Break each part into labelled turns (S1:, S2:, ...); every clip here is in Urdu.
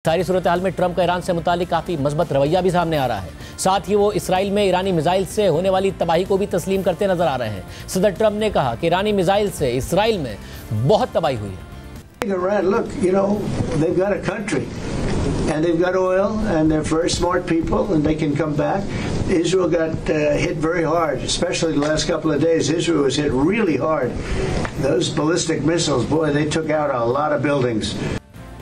S1: ساری صورتحال میں ٹرمپ کا ایران سے متعلق کافی مثبت رویہ بھی سامنے آ رہا ہے. ساتھ ہی وہ اسرائیل میں ایرانی میزائل سے ہونے والی تباہی کو بھی تسلیم کرتے نظر آ رہے ہیں. صدر ٹرمپ نے کہا کہ ایرانی میزائل سے اسرائیل میں بہت تباہی ہوئی ہے.
S2: Look, they've got a country and they've got oil and they're very smart people and they can come back. Israel got hit very hard, especially the last couple of days. Israel was hit really hard. Those ballistic missiles, boy, they took out a lot of buildings.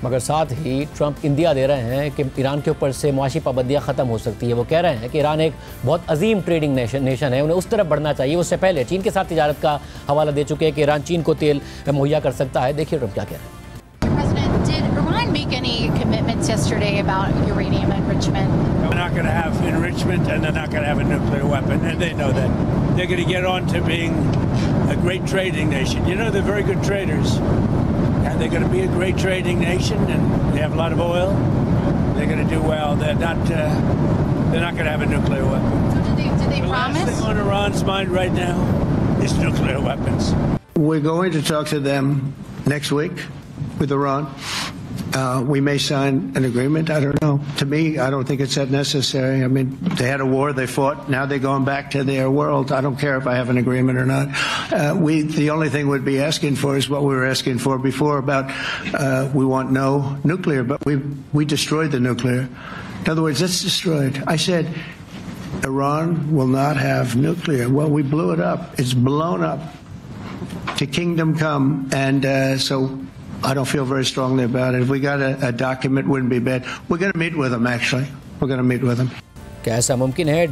S1: مگر ساتھ ہی ٹرمپ اندیا دے رہے ہیں کہ ایران کے اوپر سے معاشی پابندیاں ختم ہو سکتی ہے. وہ کہہ رہے ہیں کہ ایران ایک بہت عظیم ٹریڈنگ نیشن ہے, انہیں اس طرف بڑھنا چاہیے. اس سے پہلے چین کے ساتھ تجارت کا حوالہ دے چکے ہیں کہ ایران چین کو تیل مہیا کر سکتا ہے. دیکھیے ٹرمپ کیا کہہ رہے ہیں.
S3: Did Iran make any commitments yesterday about uranium enrichment?
S4: They're not going to have enrichment and they're not going to have a nuclear weapon, and they know that. They're going to get on to being a great trading nation. They're very good traders. And they're going to be a great trading nation, and they have a lot of oil. They're going to do well. They're not going to have a nuclear weapon.
S3: So did they promise?
S4: The last thing on Iran's mind right now is nuclear weapons.
S2: We're going to talk to them next week with Iran. We may sign an agreement. I don't know. To me, I don't think it's that necessary. I mean, they had a war, they fought. Now they're going back to their world. I don't care if I have an agreement or not. The only thing we'd be asking for is what we were asking for before about we want no nuclear, but we destroyed the nuclear. In other words, it's destroyed. I said Iran will not have nuclear. Well, we blew it up. It's blown up to kingdom come, and so I don't feel very strongly about it. If we got a document, wouldn't be bad. We're going to meet with them, actually. We're going to meet with them.
S1: کیا ایسا ممکن ہے؟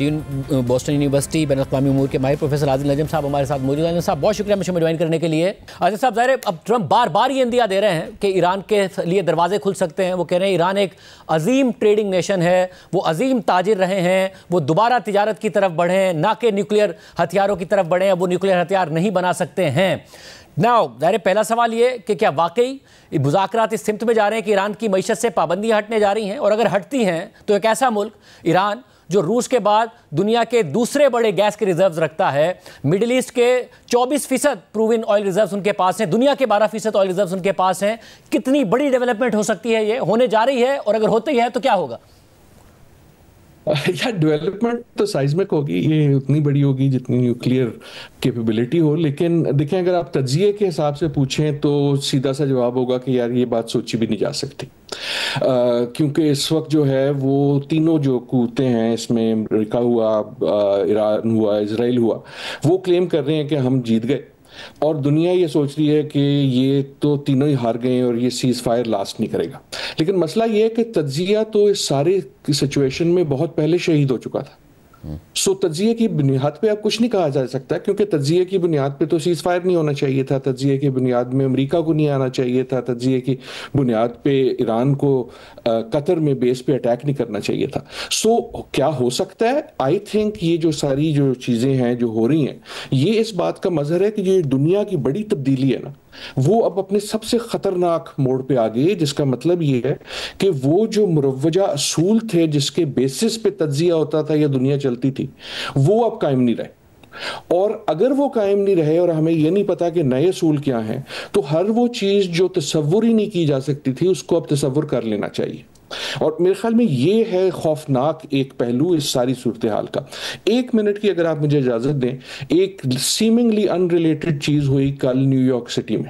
S1: بوسٹن یونیورسٹی بین الاقوامی امور کے ماہر پروفیسر عادل نجم صاحب ہمارے ساتھ موجود ہیں. صاحب بہت شکریہ مجھے جوائن کرنے کے لیے. عادل صاحب ظاہر ہے اب ٹرمپ بار بار یہ اندیا دے رہے ہیں کہ ایران کے لیے دروازے کھل سکتے ہیں. وہ کہہ رہے ہیں ایران ایک عظیم ٹریڈنگ نیشن ہے, وہ عظیم تاجر رہے ہیں, وہ دوبارہ تجارت کی طرف بڑھیں نہ کہ نیوکلیئر ہتھیاروں کی طرف بڑھیں. اب وہ نیوکلیئر ہتھیار نہیں بنا سکتے ہیں. ناؤ ظاہر پہلا سوال یہ کہ کیا واقعی مذاکرات اس سمت میں جا رہے ہیں کہ ایران کی معیشت سے پابندیاں ہٹنے جا رہی ہیں, اور اگر ہٹتی ہیں تو ایک ایسا ملک ایران جو روس کے بعد دنیا کے دوسرے بڑے گیس کے ریزروز رکھتا ہے, مڈل ایسٹ کے 24% پروون آئل ریزروز ان کے پاس ہیں, دنیا کے 12% آئل ریزروز ان کے پاس ہیں, کتنی بڑی ڈیولپمنٹ ہو سکتی ہے, یہ ہونے جا رہی ہے, اور اگر ہوتی ہے تو کیا ہوگا؟
S5: یا ڈیولپمنٹ تو سائزمک ہوگی, یہ اتنی بڑی ہوگی جتنی نیوکلیئر کیپیبلٹی ہو. لیکن دیکھیں اگر آپ تجزیے کے حساب سے پوچھیں تو سیدھا سا جواب ہوگا کہ یار یہ بات سوچی بھی نہیں جا سکتی, کیونکہ اس وقت جو ہے وہ تینوں جو قوتیں ہیں, اس میں امریکہ ہوا, ایران ہوا, اسرائیل ہوا, وہ کلیم کر رہے ہیں کہ ہم جیت گئے, اور دنیا یہ سوچ رہی ہے کہ یہ تو تینوں ہی ہار گئے اور یہ سیز فائر لاسٹ نہیں کرے گا. لیکن مسئلہ یہ ہے کہ تجزیہ تو اس سارے سچویشن میں بہت پہلے شہید ہو چکا تھا. سو تجزیے کی بنیاد پہ اب کچھ نہیں کہا جا سکتا, کیونکہ تجزیے کی بنیاد پہ تو سیز فائر نہیں ہونا چاہیے تھا, تجزیے کی بنیاد میں امریکہ کو نہیں آنا چاہیے تھا, تجزیے کی بنیاد پہ ایران کو قطر میں بیس پہ اٹیک نہیں کرنا چاہیے تھا. سو کیا ہو سکتا ہے؟ آئی تھنک یہ جو ساری جو چیزیں ہیں جو ہو رہی ہیں, یہ اس بات کا مظہر ہے کہ یہ دنیا کی بڑی تبدیلی ہے نا, وہ اب اپنے سب سے خطرناک موڑ پہ آ گئی, جس کا مطلب یہ ہے کہ وہ جو مروجہ اصول تھے جس کے بیسس پہ تجزیہ ہوتا تھا یا دنیا چلتی تھی, وہ اب قائم نہیں رہے. اور اگر وہ قائم نہیں رہے اور ہمیں یہ نہیں پتا کہ نئے اصول کیا ہیں, تو ہر وہ چیز جو تصور ہی نہیں کی جا سکتی تھی اس کو اب تصور کر لینا چاہیے. اور میرے خیال میں یہ ہے خوفناک ایک پہلو اس ساری صورتحال کا. 1 منٹ کی اگر آپ مجھے اجازت دیں, ایک سیمنگلی ان ریلیٹڈ چیز ہوئی کل نیو یارک سٹی میں.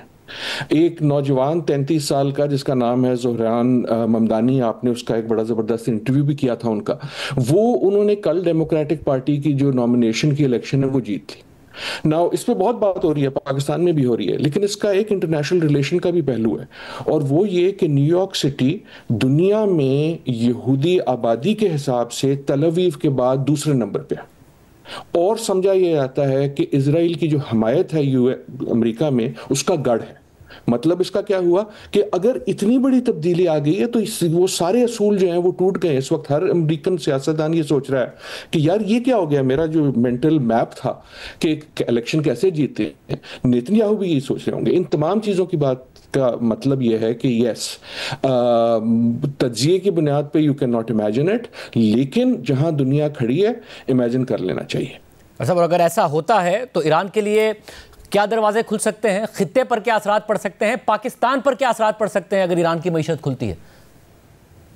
S5: ایک نوجوان 33 سال کا جس کا نام ہے زہران ممدانی, آپ نے اس کا ایک بڑا زبردست انٹرویو بھی کیا تھا ان کا, انہوں نے کل ڈیموکریٹک پارٹی کی جو نامینیشن کی الیکشن ہے وہ جیت لی. ناؤ اس پہ بہت بات ہو رہی ہے, پاکستان میں بھی ہو رہی ہے, لیکن اس کا ایک انٹرنیشنل ریلیشن کا بھی پہلو ہے, اور وہ یہ کہ نیو یارک سٹی دنیا میں یہودی آبادی کے حساب سے تل اویو کے بعد دوسرے نمبر پہ ہے, اور سمجھا یہ جاتا ہے کہ اسرائیل کی جو حمایت ہے امریکہ میں اس کا گڑھ ہے. مطلب اس کا کیا ہوا کہ اگر اتنی بڑی تبدیلی آ گئی ہے تو وہ سارے اصول جو ہیں وہ ٹوٹ گئے. اس وقت ہر امریکن سیاستدان یہ سوچ رہا ہے کہ یار یہ کیا ہو گیا, میرا جو مینٹل میپ تھا کہ الیکشن کیسے جیتے ہیں, نیتنیاہو بھی یہی سوچ رہے ہوں گے. ان تمام چیزوں کی بات کا مطلب یہ ہے کہ یس, تجزیے کی بنیاد پہ you can not imagine it, لیکن جہاں دنیا کھڑی ہے امیجن کر لینا چاہیے.
S1: اور اگر ایسا ہوتا ہے تو ایران کے لیے کیا دروازے کھل سکتے ہیں, خطے پر کیا اثرات پڑ سکتے ہیں, پاکستان پر کیا اثرات پڑ سکتے ہیں اگر ایران کی معیشت کھلتی ہے؟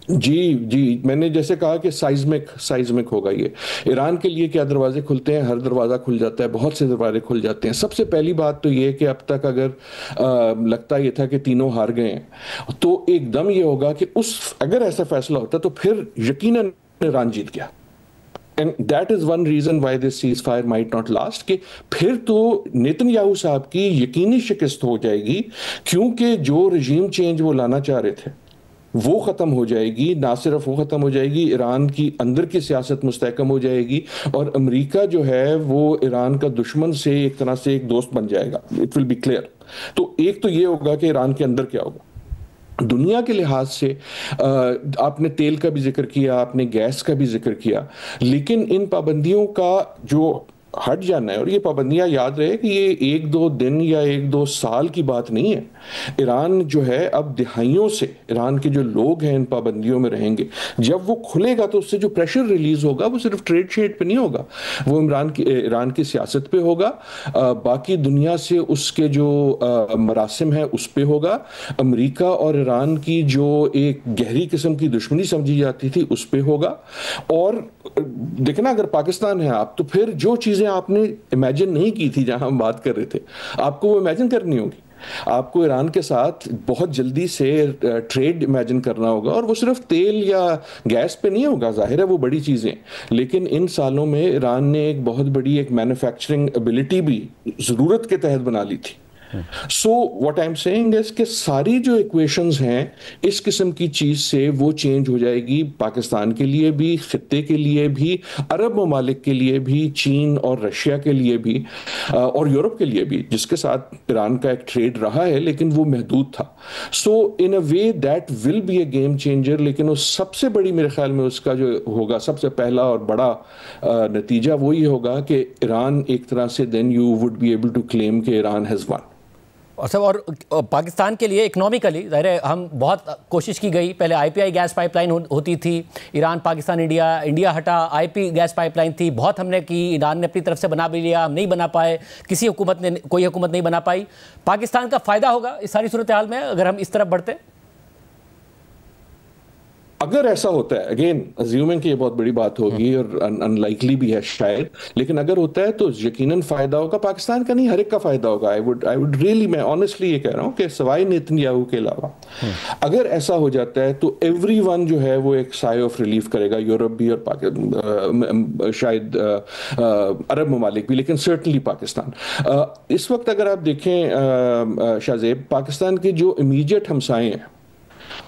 S5: جی میں نے جیسے کہا کہ سائزمک ہوگا یہ. ایران کے لیے کیا دروازے کھلتے ہیں؟ ہر دروازہ کھل جاتا ہے, بہت سے دروازے کھل جاتے ہیں. سب سے پہلی بات تو یہ کہ اب تک اگر لگتا یہ تھا کہ تینوں ہار گئے ہیں, تو ایک دم یہ ہوگا کہ اگر ایسا فیصلہ ہوتا تو پھر یقیناً ایران جیت گیا. And that is one reason why this ceasefire might not last, کہ پھر تو نیتن یاہو صاحب کی یقینی شکست ہو جائے گی, کیونکہ جو رجیم چینج وہ لانا چاہ رہے تھے وہ ختم ہو جائے گی. نہ صرف وہ ختم ہو جائے گی, ایران کی اندر کی سیاست مستحکم ہو جائے گی, اور امریکہ جو ہے وہ ایران کا دشمن سے ایک طرح سے ایک دوست بن جائے گا. It will be clear. تو ایک تو یہ ہوگا کہ ایران کے اندر کیا ہوگا. دنیا کے لحاظ سے آپ نے تیل کا بھی ذکر کیا, آپ نے گیس کا بھی ذکر کیا, لیکن ان پابندیوں کا جو ہٹ جانا ہے, اور یہ پابندیاں یاد رہے کہ یہ 1-2 دن یا 1-2 سال کی بات نہیں ہے. ایران جو ہے اب دہائیوں سے ایران کے جو لوگ ہیں ان پابندیوں میں رہیں گے. جب وہ کھلے گا تو اس سے جو پریشر ریلیز ہوگا وہ صرف ٹریڈ شیڈ پہ نہیں ہوگا, وہ ایران کی سیاست پہ ہوگا, باقی دنیا سے اس کے جو مراسم ہیں اس پہ ہوگا. امریکہ اور ایران کی جو ایک گہری قسم کی دشمنی سمجھی جاتی تھی اس پہ ہوگا. اور دیکھنا اگر پاکستان ہے آپ, تو پھر جو چیزیں آپ نے امیجن نہیں کی تھی جہاں ہم بات کر رہے تھے, آپ کو وہ امیجن کرنی ہوگی. آپ کو ایران کے ساتھ بہت جلدی سے ٹریڈ امیجن کرنا ہوگا, اور وہ صرف تیل یا گیس پہ نہیں ہوگا. ظاہر ہے وہ بڑی چیزیں, لیکن ان سالوں میں ایران نے ایک بہت بڑی ایک مینوفیکچرنگ ایبلٹی بھی ضرورت کے تحت بنا لی تھی. So what I am seeing is کہ ساری جو ایکویشنز ہیں اس قسم کی چیز سے وہ چینج ہو جائے گی, پاکستان کے لیے بھی, خطے کے لیے بھی, عرب ممالک کے لیے بھی, چین اور رشیا کے لیے بھی, اور یورپ کے لیے بھی, جس کے ساتھ ایران کا ایک ٹریڈ رہا ہے لیکن وہ محدود تھا. So in a way that will be a game changer. لیکن اس سب سے بڑی میرے خیال میں اس کا جو ہوگا, سب سے پہلا اور بڑا نتیجہ وہ یہ ہوگا کہ ایران ایک طرح سے then you would be able to claim کہ ایران ہیز ون.
S1: اور پاکستان کے لیے اکنامیکلی ظاہر ہے ہم بہت کوشش کی گئی. پہلے آئی پی آئی گیس پائپ لائن ہوتی تھی, ایران پاکستان انڈیا ہٹا, آئی پی گیس پائپ لائن تھی, بہت ہم نے کی, ایران نے اپنی طرف سے بنا بھی لیا, ہم نہیں بنا پائے, کوئی حکومت نہیں بنا پائی. پاکستان کا فائدہ ہوگا اس ساری صورتحال میں اگر ہم اس طرف بڑھتے.
S5: اگر ایسا ہوتا ہے, اگین ازیومنگ کہ یہ بہت بڑی بات ہوگی اور ان لائکلی بھی ہے شاید, لیکن اگر ہوتا ہے تو یقیناً فائدہ ہوگا. پاکستان کا نہیں, ہر ایک کا فائدہ ہوگا. آئی وڈ ریئلی, میں آنیسٹلی یہ کہہ رہا ہوں کہ سوائے نیتن یاہو کے علاوہ اگر ایسا ہو جاتا ہے تو ایوری ون جو ہے وہ ایک سائے آف ریلیف کرے گا. یورپ بھی اور شاید عرب ممالک بھی, لیکن سرٹنلی پاکستان. اس وقت اگر آپ دیکھیں شاہزیب, پاکستان کے جو امیجیٹ ہمسائے ہیں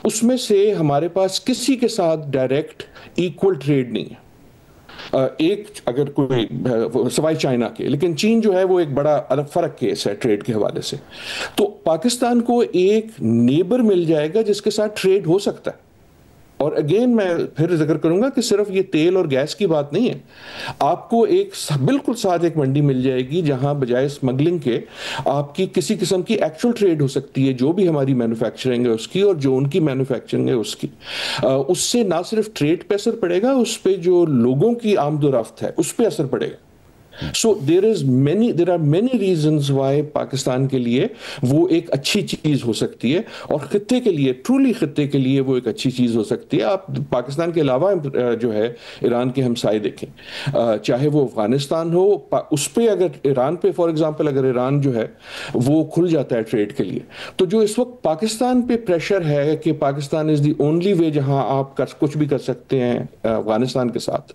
S5: اس میں سے ہمارے پاس کسی کے ساتھ ڈائریکٹ ایکول ٹریڈ نہیں ہے. ایک اگر کوئی سوائے چائنا کے, لیکن چین جو ہے وہ ایک بڑا الگ فرق کیس ہے ٹریڈ کے حوالے سے. تو پاکستان کو ایک نیبر مل جائے گا جس کے ساتھ ٹریڈ ہو سکتا ہے. اور اگین میں پھر ذکر کروں گا کہ صرف یہ تیل اور گیس کی بات نہیں ہے, آپ کو ایک بالکل ساتھ ایک منڈی مل جائے گی جہاں بجائے اسمگلنگ کے آپ کی کسی قسم کی ایکچوئل ٹریڈ ہو سکتی ہے, جو بھی ہماری مینوفیکچرنگ ہے اس کی اور جو ان کی مینوفیکچرنگ ہے اس کی. اس سے نہ صرف ٹریڈ پہ اثر پڑے گا, اس پہ جو لوگوں کی آمد و رفت ہے اس پہ اثر پڑے گا. So there are many reasons why Pakistan کے لیے وہ ایک اچھی چیز ہو سکتی ہے, اور خطے کے لیے, ٹرولی خطے کے لیے وہ ایک اچھی چیز ہو سکتی ہے. آپ پاکستان کے علاوہ جو ہے ایران کے ہمسائے دیکھیں, چاہے وہ افغانستان ہو, اس پہ اگر ایران پہ فار ایگزامپل اگر ایران جو ہے وہ کھل جاتا ہے ٹریڈ کے لیے, تو جو اس وقت پاکستان پہ پریشر ہے کہ پاکستان از دی اونلی وے جہاں آپ کچھ بھی کر سکتے ہیں افغانستان کے ساتھ,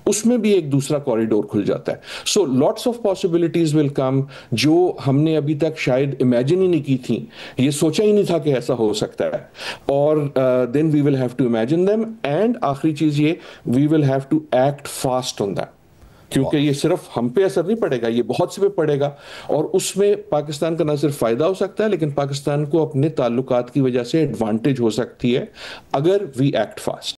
S5: اس میں بھی ایک دوسرا کوریڈور کھل جاتا ہے. So lots of possibilities will come جو ہم نے ابھی تک شاید امیجن ہی نہیں کی تھی, یہ سوچا ہی نہیں تھا کہ ایسا ہو سکتا ہے. اور then we will have to imagine them, and آخری چیز یہ, we will have to act fast on that. کیونکہ یہ صرف ہم پہ اثر نہیں پڑے گا, یہ بہت سے پہ پڑے گا, اور اس میں پاکستان کا نہ صرف فائدہ ہو سکتا ہے لیکن پاکستان کو اپنے تعلقات کی وجہ سے ایڈوانٹیج ہو سکتی ہے اگر we act fast.